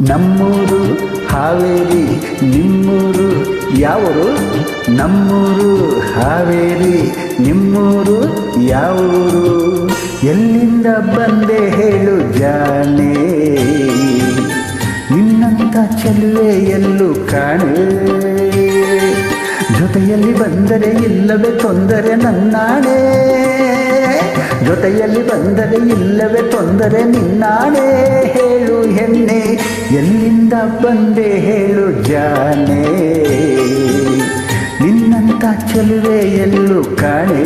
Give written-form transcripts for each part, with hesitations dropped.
ನಮ್ಮೂರು ಹಾವೇರಿ ನಿಮ್ಮೂರು ಯಾವೂರು? ನಮ್ಮೂರು ಹಾವೇರಿ ನಿಮ್ಮೂರು ಯಾವೂರು? ಎಲ್ಲಿಂದ ಬಂದೆ ಹೇಳು ಜಾನೆ, ನಿನ್ನಂತ ಚೆಲುವೆ ಎಲ್ಲೂ ಕಾಣೆ. ಜೊತೆಯಲ್ಲಿ ಬಂದರೆ ಇಲ್ಲವೇ ತೊಂದರೆ ನನ್ನಾಣೆ, ಜೊತೆಯಲ್ಲಿ ಬಂದರೆ ಇಲ್ಲವೇ ತೊಂದರೆ ನಿನ್ನಾಣೆ. ಹೇಳು ಹೆಣ್ಣೆ, ಎಲ್ಲಿಂದ ಬಂದೆ ಹೇಳು ಜಾನೆ, ನಿನ್ನಂತ ಚೆಲುವೆ ಎಲ್ಲೂ ಕಾಣೆ.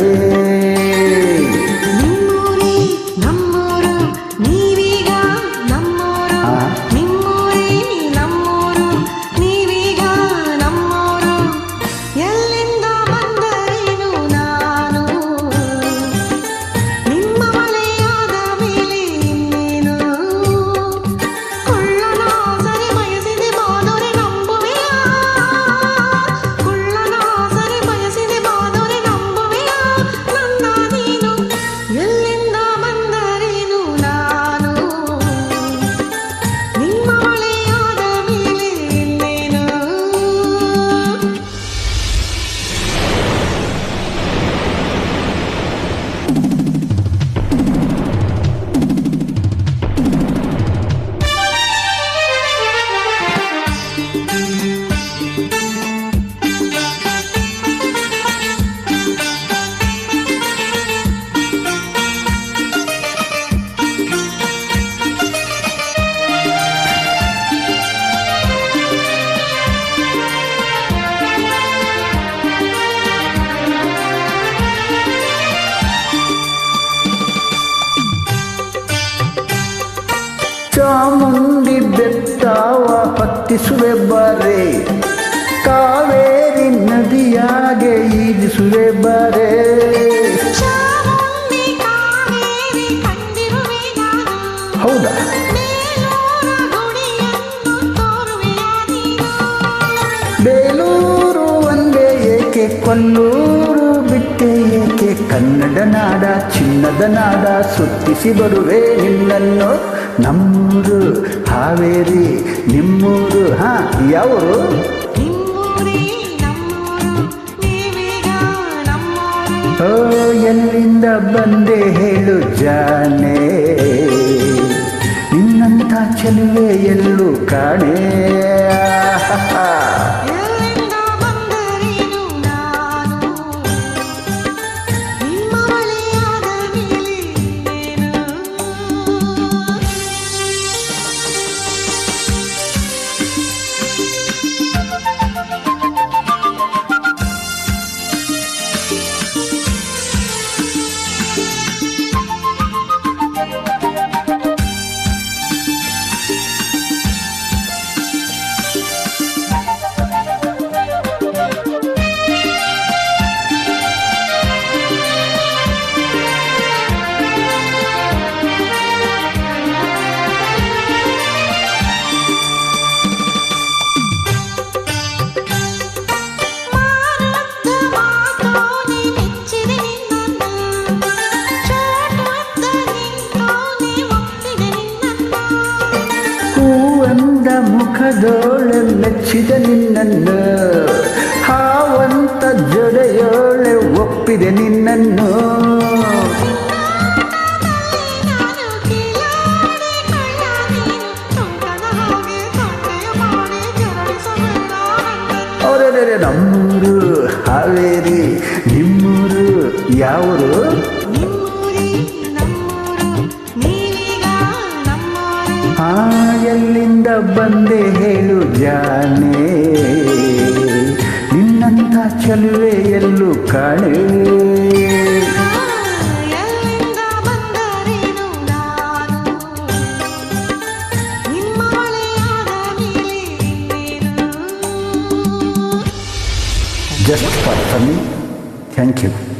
ಚಾಮುಂಡಿ ಬೆಟ್ಟವ ಹತ್ತಿಸುವೆ ಬಾರೆ, ಕಾವೇರಿ ನದಿಯಾಗೆ ಈಜಿಸುವೆ ಬಾರೆ. ಹೌದಾ? ಬೇಲೂರು ಒಂದೇ ಏಕೆ, ಕೊಲ್ಲೂರು ಬಿಟ್ಟೆ ಏಕೆ, ಕನ್ನಡ ನಾಡ ಚಿನ್ನದ ನಾಡ ಸುತ್ತಿಸಿ ಬರುವೆ ನಿನ್ನನ್ನು. ನಮ್ಮೂರು ಹಾವೇರಿ ನಿಮ್ಮೂರು ಯಾವೂರು? ಓ ಎಲ್ಲಿಂದ ಬಂದೆ ಹೇಳು ಜಾನೆ, ನಿನ್ನಂಥ ಚೆಲುವೆ ಎಲ್ಲೂ ಕಾಣೆ. ಮುಖದೋಳೆ ಮೆಚ್ಚಿದ ನಿನ್ನನ್ನು, ಹಾವಂತ ಜೊಡೆಯೋಳೆ ಒಪ್ಪಿದೆ ನಿನ್ನನ್ನು. ಅವರೇ ನಮ್ಮೂರು ಹಾವೇರಿ ನಿಮ್ಮೂರು ಯಾವೂರು? ಎಲ್ಲಿಂದ ಬಂದೆ ಹೇಳು ಜಾನೆ, ನಿನ್ನಂಥ ಚೆಲುವೆ ಎಲ್ಲೂ ಕಾಣೆ. Just for me, thank you.